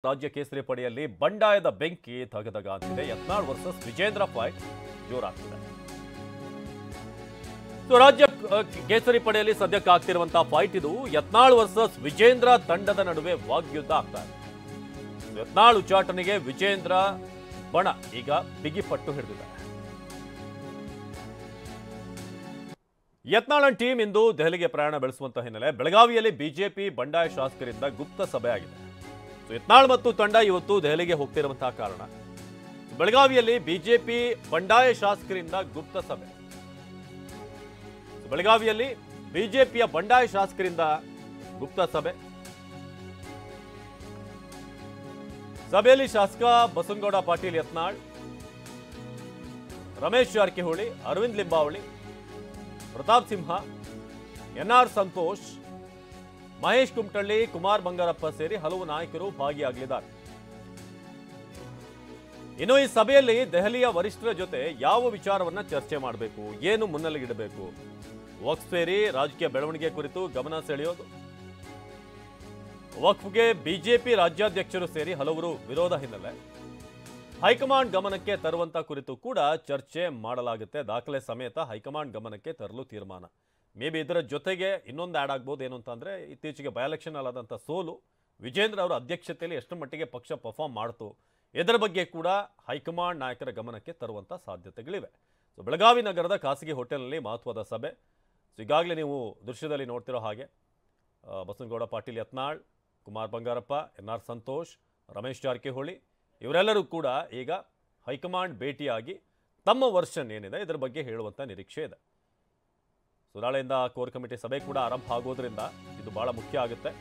ರಾಜ್ಯ ಕೇಸರಿ ಪಡೆಯಲ್ಲಿ ಬಂಡಾಯದ ಬೆಂಕಿ ತಗದಗ ಅಂತಿದೆ. ಯತ್ನಾಳ್ ವರ್ಸಸ್ ವಿಜೇಂದ್ರ ಫೈಟ್ ಜೋರಾಗ್ತಿದೆ. ರಾಜ್ಯ ಕೇಸರಿ ಪಡೆಯಲ್ಲಿ ಸದ್ಯಕ್ಕೆ ಆಗ್ತಿರುವಂತಹ ಫೈಟ್ ಇದು. ಯತ್ನಾಳ್ ವರ್ಸಸ್ ವಿಜೇಂದ್ರ ತಂಡದ ನಡುವೆ ವಾಗ್ಯುದ್ಧ ಆಗ್ತಾ ಇದೆ. ಯತ್ನಾಳ್ ಉಚ್ಚಾಟನೆಗೆ ವಿಜೇಂದ್ರ ಬಣ ಈಗ ಬಿಗಿಪಟ್ಟು ಹಿಡಿದಿದೆ. ಯತ್ನಾಳ್ ಟೀಮ್ ಇಂದು ದೆಹಲಿಗೆ ಪ್ರಯಾಣ ಬೆಳೆಸುವಂತಹ ಹಿನ್ನೆಲೆ ಬೆಳಗಾವಿಯಲ್ಲಿ ಬಿಜೆಪಿ ಬಂಡಾಯ ಶಾಸಕರಿಂದ ಗುಪ್ತ ಸಭೆ ಆಗಿದೆ. ಯತ್ನಾಳ್ ಮತ್ತು ತಂಡ ಇವತ್ತು ದೆಹಲಿಗೆ ಹೋಗ್ತಿರುವಂತಹ ಕಾರಣ ಬೆಳಗಾವಿಯಲ್ಲಿ ಬಿಜೆಪಿ ಬಂಡಾಯ ಶಾಸಕರಿಂದ ಗುಪ್ತ ಸಭೆ. ಬೆಳಗಾವಿಯಲ್ಲಿ ಬಿಜೆಪಿಯ ಬಂಡಾಯ ಶಾಸಕರಿಂದ ಗುಪ್ತ ಸಭೆ. ಸಭೆಯಲ್ಲಿ ಶಾಸಕ ಬಸನಗೌಡ ಪಾಟೀಲ್ ಯತ್ನಾಳ್, ರಮೇಶ್ ಜಾರಕಿಹೊಳಿ, ಅರವಿಂದ್ ಲಿಂಬಾವಳಿ, ಪ್ರತಾಪ್ ಸಿಂಹ, ಎನ್ಆರ್ ಸಂತೋಷ್, ಮಹೇಶ್ ಕುಮಟಳ್ಳಿ, ಕುಮಾರ್ ಬಂಗಾರಪ್ಪ ಸೇರಿ ಹಲವು ನಾಯಕರು ಭಾಗಿಯಾಗಲಿದ್ದಾರೆ. ಇನ್ನು ಈ ಸಭೆಯಲ್ಲಿ ದೆಹಲಿಯ ವರಿಷ್ಠರ ಜೊತೆ ಯಾವ ವಿಚಾರವನ್ನ ಚರ್ಚೆ ಮಾಡಬೇಕು, ಏನು ಮುನ್ನೆಲೆಗಿಡಬೇಕು, ವಕ್ಫ್ ಸೇರಿ ರಾಜಕೀಯ ಬೆಳವಣಿಗೆ ಕುರಿತು ಗಮನ ಸೆಳೆಯೋದು, ವಕ್ಫ್ಗೆ ಬಿಜೆಪಿ ರಾಜ್ಯಾಧ್ಯಕ್ಷರು ಸೇರಿ ಹಲವರು ವಿರೋಧ ಹಿನ್ನೆಲೆ ಹೈಕಮಾಂಡ್ ಗಮನಕ್ಕೆ ತರುವಂತ ಕುರಿತು ಕೂಡ ಚರ್ಚೆ ಮಾಡಲಾಗುತ್ತೆ. ದಾಖಲೆ ಸಮೇತ ಹೈಕಮಾಂಡ್ ಗಮನಕ್ಕೆ ತರಲು ತೀರ್ಮಾನ. ಮೇ ಬಿ ಇದರ ಜೊತೆಗೆ ಇನ್ನೊಂದು ಆ್ಯಡ್ ಆಗ್ಬೋದು. ಏನು ಅಂತಂದ್ರೆ ಇತ್ತೀಚೆಗೆ ಬೈ ಎಲೆಕ್ಷನ್ ಅಲ್ಲಾದಂಥ ಸೋಲು ವಿಜೇಂದ್ರ ಅವರ ಅಧ್ಯಕ್ಷತೆಯಲ್ಲಿ ಎಷ್ಟು ಮಟ್ಟಿಗೆ ಪಕ್ಷ ಪರ್ಫಾರ್ಮ್ ಮಾಡ್ತು, ಇದರ ಬಗ್ಗೆ ಕೂಡ ಹೈಕಮಾಂಡ್ ನಾಯಕರ ಗಮನಕ್ಕೆ ತರುವಂಥ ಸಾಧ್ಯತೆಗಳಿವೆ. ಸೊ ಬೆಳಗಾವಿ ನಗರದ ಖಾಸಗಿ ಹೋಟೆಲ್ನಲ್ಲಿ ಮಹತ್ವದ ಸಭೆ. ಸೊ ಈಗಾಗಲೇ ನೀವು ದೃಶ್ಯದಲ್ಲಿ ನೋಡ್ತಿರೋ ಹಾಗೆ ಬಸನಗೌಡ ಪಾಟೀಲ್ ಯತ್ನಾಳ್, ಕುಮಾರ್ ಬಂಗಾರಪ್ಪ, ಎನ್ಆರ್ ಸಂತೋಷ್, ರಮೇಶ್ ಜಾರಕಿಹೊಳಿ ಇವರೆಲ್ಲರೂ ಕೂಡ ಈಗ ಹೈಕಮಾಂಡ್ ಭೇಟಿಯಾಗಿ ತಮ್ಮ ವರ್ಷನ್ ಏನಿದೆ ಇದರ ಬಗ್ಗೆ ಹೇಳುವಂಥ ನಿರೀಕ್ಷೆ ಇದೆ. ಸೊ ನಾಳೆಯಿಂದ ಕೋರ್ ಕಮಿಟಿ ಸಭೆ ಕೂಡ ಆರಂಭ ಆಗೋದ್ರಿಂದ ಇದು ಬಹಳ ಮುಖ್ಯ ಆಗುತ್ತೆ.